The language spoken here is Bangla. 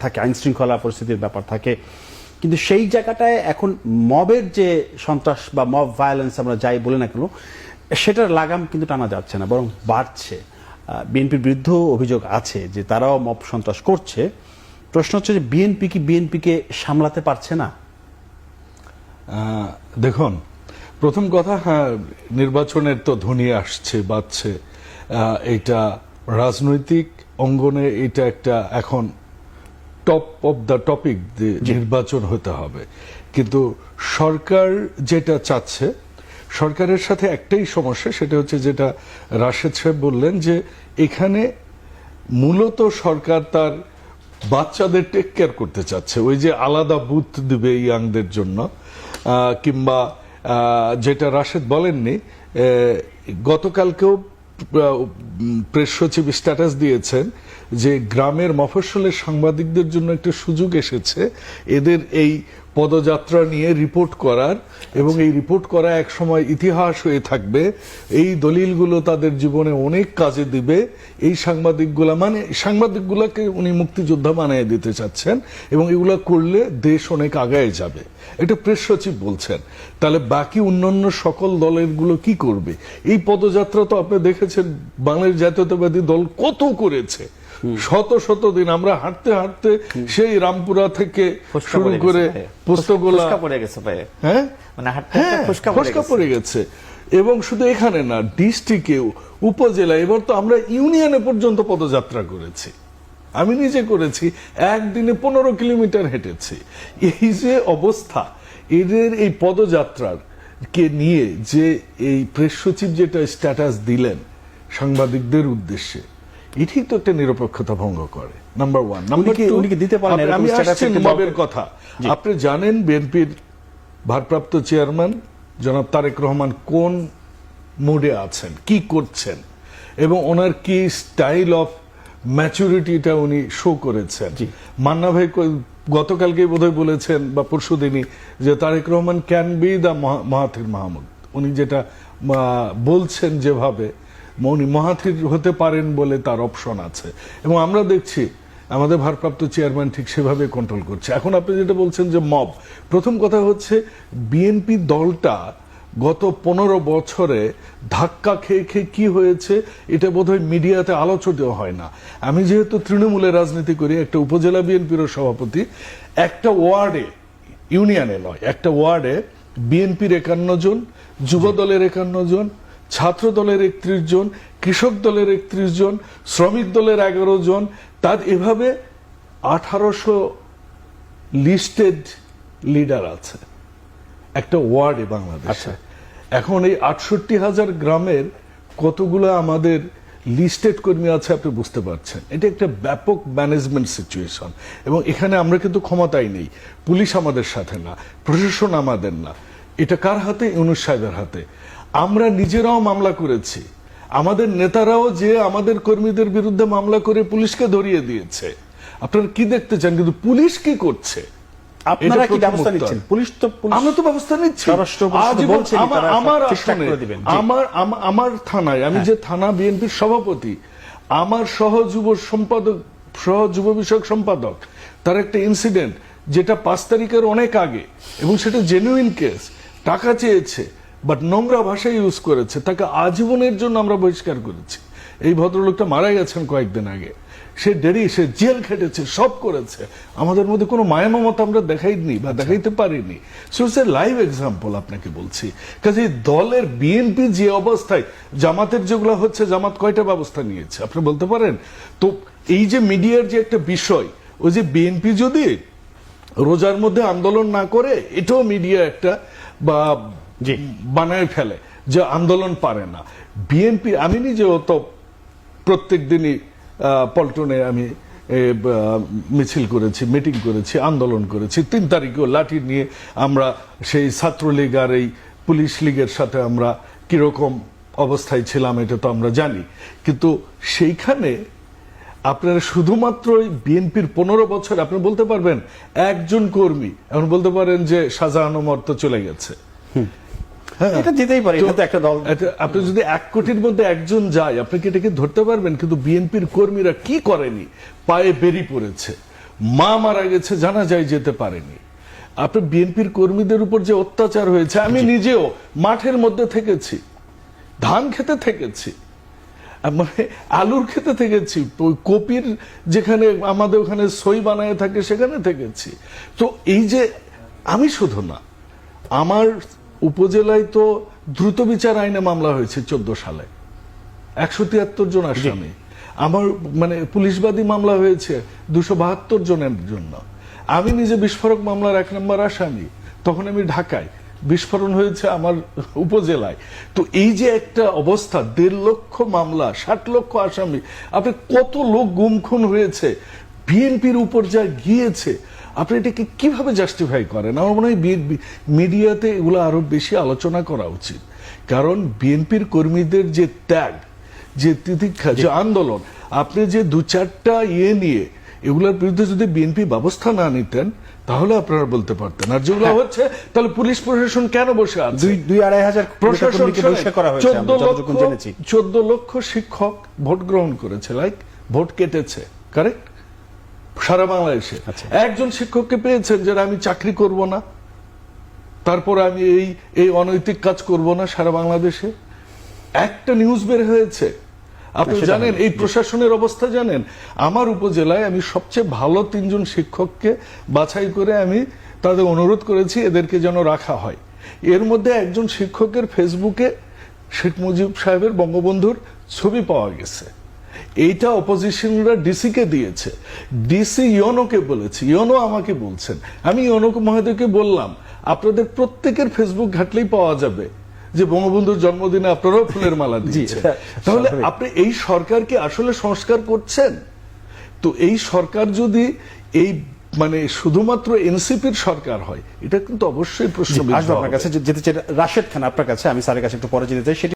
থাকে, আইন শৃঙ্খলা পরিস্থিতির ব্যাপার থাকে, কিন্তু সেই জায়গাটায় এখন মবের যে সন্ত্রাস বা মব ভায়োলেন্স আমরা যাই বলি না কেন, সেটার লাগাম কিন্তু টানা যাচ্ছে না, বরং বাড়ছে। বিএনপির বিরুদ্ধ অভিযোগ আছে যে তারাও মব সন্ত্রাস করছে। প্রশ্ন হচ্ছে যে বিএনপি কি বিএনপিকে সামলাতে পারছে না? দেখুন, প্রথম কথা, হ্যাঁ, নির্বাচনের তো ধ্বনি আসছে, বাজছে। এটা রাজনৈতিক অঙ্গনে এটা একটা এখন টপ অফ দ্য টপিক, নির্বাচন হতে হবে। কিন্তু সরকার যেটা চাচ্ছে, সরকারের সাথে একটাই সমস্যা, সেটা হচ্ছে যেটা রাশেদ সাহেব বললেন, যে এখানে মূলত সরকার তার বাচ্চাদের টেক কেয়ার করতে চাচ্ছে। ওই যে আলাদা বুথ দিবে ইয়াংদের জন্য, কিংবা যেটা রাশেদ বলেননি, গতকালকেও প্রেস সচিব স্ট্যাটাস দিয়েছেন যে গ্রামের মফস্বলের সাংবাদিকদের জন্য একটা সুযোগ এসেছে এদের এই পদযাত্রা নিয়ে রিপোর্ট করার, এবং এই রিপোর্ট করা এক সময় ইতিহাস হয়ে থাকবে। এই দলিলগুলো তাদের জীবনে অনেক কাজে দিবে। এই সাংবাদিকগুলোকে উনি মুক্তিযোদ্ধা বানিয়ে দিতে চাচ্ছেন, এবং এগুলো করলে দেশ অনেক আগায় যাবে, এটা প্রেস সচিব বলছেন। তাহলে বাকি অন্যান্য সকল দলের গুলো কি করবে? এই পদযাত্রা তো আপনি দেখেছেন বাংলাদেশ জাতীয়তাবাদী দল কত করেছে, শত শত দিন আমরা হাঁটতে হাঁটতে সেই রামপুরা থেকে শুরু করে পুস্তকগুলা ফসকা পড়ে গেছে। এবং শুধু এখানে না, ডিস্ট্রিক্টে, উপজেলা, এবার তো আমরা ইউনিয়নে পর্যন্ত পদযাত্রা করেছি। আমি নিজে করেছি, একদিনে 15 কিলোমিটার হেঁটেছি। এই যে অবস্থা, এদের এই পদযাত্রার কে নিয়ে যে এই প্রেস সচিব যেটা স্ট্যাটাস দিলেন সাংবাদিকদের উদ্দেশ্যে, এটি তো একটা নিরপেক্ষতা ভঙ্গ করে, নাম্বার ওয়ান। নাম্বার টু, আমি আসছি মবের কথা। আপনি জানেন বিএনপির ভারপ্রাপ্ত চেয়ারম্যান জনাব তারেক রহমান কোন মুডে আছেন, কি করছেন, এবং ওনার কি স্টাইল অফ ম্যাচুরিটিটা উনি শো করেছেন। মান্না ভাই গতকালকে বোধহয় বলেছেন বা পরশুদিনই যে Tarek Rahman can be the Mahathir Mahmud. উনি যেটা বলছেন, যেভাবে উনি মাহাথির হতে পারেন বলে তার অপশন আছে, এবং আমরা দেখছি আমাদের ভারপ্রাপ্ত চেয়ারম্যান ঠিক সেভাবে কন্ট্রোল করছে। এখন আপনি যেটা বলছেন যে মব, প্রথম কথা হচ্ছে বিএনপি দলটা গত 15 বছরে ধাক্কা খেয়ে খেয়ে কি হয়েছে এটা বোধহয় মিডিয়াতে আলোচিত হয় না। আমি যেহেতু তৃণমূলের রাজনীতি করি, একটা উপজেলা বিএনপির সভাপতি, একটা ওয়ার্ডে, ইউনিয়নে নয়, একটা ওয়ার্ডে বিএনপির 51 জন, যুব দলের 51 জন, ছাত্র দলের 31 জন, কৃষক দলের 31 জন, শ্রমিক দলের 11 জন, তার এভাবে 1800 লিস্টেড লিডার আছে একটা ওয়ার্ডে বাংলাদেশে। এখন এই 68,000 গ্রামের কতগুলো আমাদের লিস্টেড কর্মী আছে আপনি বুঝতে পারছেন। এটা একটা ব্যাপক ম্যানেজমেন্ট সিচুয়েশন, এবং এখানে আমরা কিন্তু ক্ষমতাই নেই। পুলিশ আমাদের সাথে না, প্রশাসন আমাদের না, এটা কার হাতে? ইউনূস সাহেবের হাতে। আমরা নিজেরাও মামলা করেছি, আমাদের নেতারাও যে আমাদের কর্মীদের বিরুদ্ধে মামলা করে পুলিশকে ধরিয়ে দিয়েছে। আপনারা কি দেখতে চান? কিন্তু পুলিশ কি করছে? আপনারা কি ব্যবস্থা নিচ্ছেন? পুলিশ তো, আমরা তো ব্যবস্থা নিচ্ছি। আমার থানায়, আমি যে থানা বিএনপির সভাপতি, আমার সহ যুব বিষয়ক সম্পাদক, তার একটা ইনসিডেন্ট যেটা 5 তারিখের অনেক আগে, এবং সেটা জেনুইন কেস, টাকা চেয়েছে বাট নোংরা ভাষা ইউজ করেছে, তাকে আজীবনের জন্য আমরা বহিষ্কার করেছি। এই ভদ্রলোকটা মারা গেছেন কয়েকদিন আগে, সে জেল খেটেছে, সব করেছে, আমাদের মধ্যে কোনো মায়া মমতা আমরা দেখাইনি বা দেখাইতে পারিনি। So it's a live example আপনাকে বলছি। কাজে দলের বিএনপি যে অবস্থায়, জামাতের যেগুলো হচ্ছে, জামাত কয়টা ব্যবস্থা নিয়েছে আপনি বলতে পারেন? তো এই যে মিডিয়ার যে একটা বিষয়, ওই যে বিএনপি যদি রোজার মধ্যে আন্দোলন না করে, এটাও মিডিয়া একটা বা বানায় ফেলে যে আন্দোলন পারে না বিএনপি। আমি নিজেও তো প্রত্যেক দিনই পল্টনে আমি মিছিল করেছি, মিটিং করেছি, আন্দোলন করেছি। 3 তারিখেও লাঠি নিয়ে আমরা সেই ছাত্রলীগ আর এই পুলিশ লীগের সাথে আমরা কিরকম অবস্থায় ছিলাম এটা তো আমরা জানি। কিন্তু সেইখানে আপনারা শুধুমাত্র বিএনপির 15 বছর আপনি বলতে পারবেন একজন কর্মী, এখন বলতে পারেন যে শাহজাহান ওমর তো চলে গেছে, এটা যেতেই পারে, এটা তো একটা দল। আপনি যদি 1 কোটির মধ্যে একজন যায়, আপনি কি এটাকে ধরতে পারবেন? কিন্তু বিএনপির কর্মীরা কি করেনি, পায়ে বেরি পড়েছে। মা মারা গেছে, জানাজায় যেতে পারেনি। আপনার বিএনপির কর্মীদের উপর যে অত্যাচার হয়েছে, আমি নিজেও মাঠের মধ্যে থেকেছি, ধান খেতে থেকেছি, মানে আলুর খেতে থেকেছি, ওই কপির যেখানে আমাদের ওখানে সই বানায় থাকে সেখানে থেকেছি। তো এই যে আমি শুধু না, আমার উপজেলায় তো দ্রুত বিচার আইনে মামলা হয়েছে 14 সালে, 173 জন আসামি। আমার মানে পুলিশবাদী মামলা হয়েছে 272 জনের জন্য। আমি নিজে বিস্ফোরক মামলার 1 নম্বর আসামি, তখন আমি ঢাকায়, বিস্ফোরণ হয়েছে আমার উপজেলায়। তো এই যে একটা অবস্থা, 1.5 লক্ষ মামলা, 60 লক্ষ আসামি, আপনি কত লোক গুম খুন হয়েছে, বিএনপির উপর যা গিয়েছে, আপনি এটাকে কিভাবে জাস্টিফাই করেন? আমার মনে হয় মিডিয়াতে এগুলো আরো বেশি আলোচনা করা উচিত। কারণ বিএনপির কর্মীদের যে ত্যাগ, যে তিতিক্ষা, যে আন্দোলন, আপনি যে 2-4টা নিয়ে এগুলোর বিরুদ্ধে যদি বিএনপি ব্যবস্থা না নিতেন তাহলে আপনারা বলতে পারতেন। আর যেগুলো হচ্ছে, তাহলে পুলিশ প্রশাসন কেন বসে আছে? 2-2.5 হাজার প্রশাসন বহিষ্কার করা হয়েছে, আমরা যতটুকু জেনেছি। 14 লক্ষ শিক্ষক ভোট গ্রহণ করেছে, লাইক ভোট কেটেছে, কারেক্ট, সারা বাংলাদেশে। একজন শিক্ষককে পেয়েছেন যারা আমি চাকরি করব না, তারপর আমি এই অনৈতিক কাজ করব না সারা বাংলাদেশে? একটা নিউজ বের হয়েছে? আপনি জানেন এই প্রশাসনের অবস্থা জানেন? আমার উপজেলায় আমি সবচেয়ে ভালো 3 জন শিক্ষককে বাছাই করে আমি তাদের অনুরোধ করেছি এদেরকে যেন রাখা হয়। এর মধ্যে একজন শিক্ষকের ফেসবুকে শেখ মুজিব সাহেবের, বঙ্গবন্ধুর ছবি পাওয়া গেছে। এইটা অপোজিশনরা ডিসি কে দিয়েছে, ডিসি ইওনোকে বলেছে, ইওনো আমাকে বলছেন। আমি ইওনো মহোদয়কে বললাম, আপনাদের প্রত্যেকের ফেসবুক ঘাটলেই পাওয়া যাবে যে বঙ্গবন্ধুর জন্মদিনে আপনারাও ফুলের মালা দিয়েছেন। তাহলে আপনি এই সরকারকে আসলে সংস্কার করছেন? তো এই সরকার যদি এই মানে শুধুমাত্র এনসিপির সরকার হয়, এটা কিন্তু অবশ্যই প্রশ্ন। আপনার কাছে যেতে চাই রাশেদ খান, আপনার কাছে আমি স্যারের কাছে একটু পরে যেতে চাই।